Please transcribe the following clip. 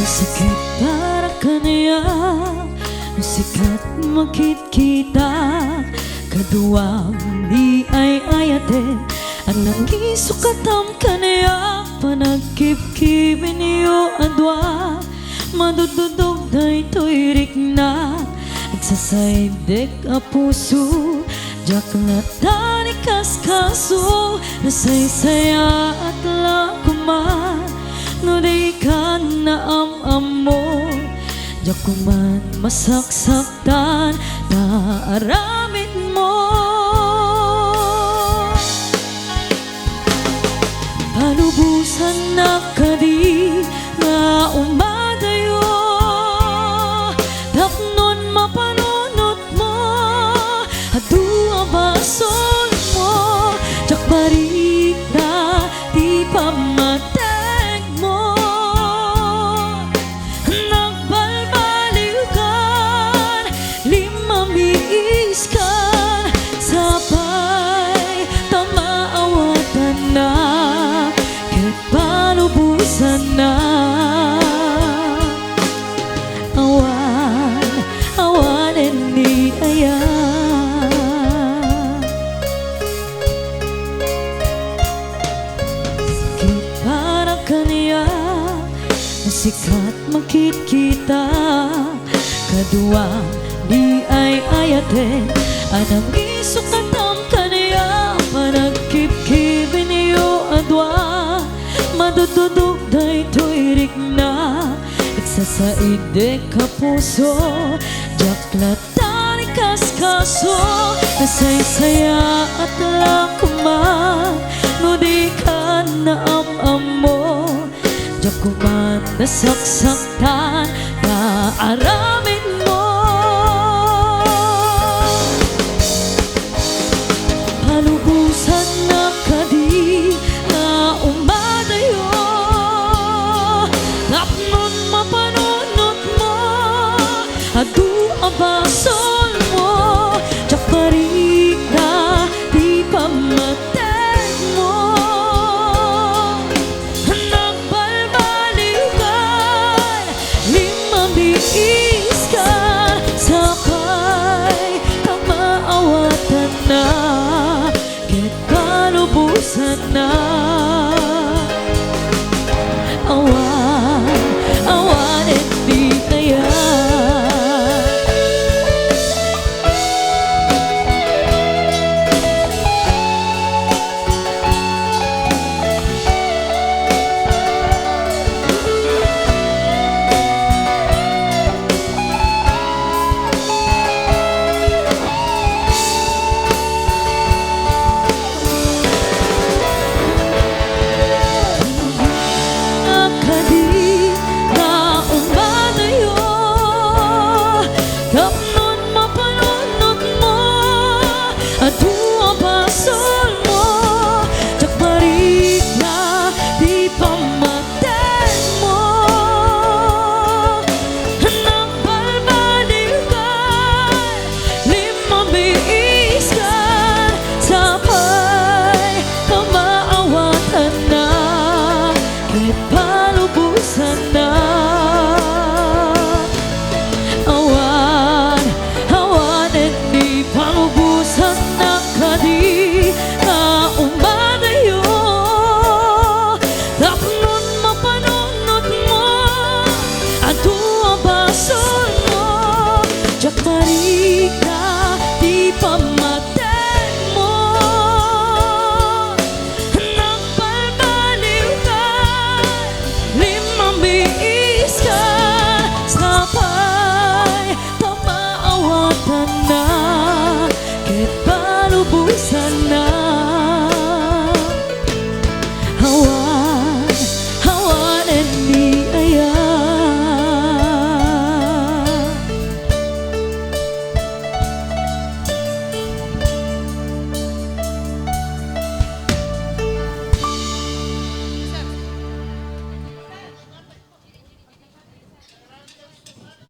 Sakit para kaniya sikat makit-kita kaduang di ay ayate ang nangisukatam kaniya panagkip-kipin niyo adwa madududog day to'y rikna nagsasaydik a puso jak na tanikas kaso nasaysaya at lakuman no di ka na am-amo jak kuman masaksaktan na aramid mo palubusan na kadi nga umadayo tapnon mapanunot mo adua basol mo jak barita di pa mateg mo nagbalbaliw kan limamiis kan sabay tamaawatan na kahit palubusan na awanin ni ayan sakit para kaniya sikat makit-kita kaduang di ay ayate anang isukatam kaniya panagkip-kipin niyo adwa madududog day to'y rikna nagsasaidik ka puso jaklat tanikas kaso nasaysaya at lakuman no di ka na am-amo jak kuman nasaksaktan na aramin mo palubusan na kadi na umadayo tapnon mapanunot mo adu abasol mo jak barita di pa mateg mo nagbalbaliw kan limamiis kan sakay tamaawatan na kahit palubusan na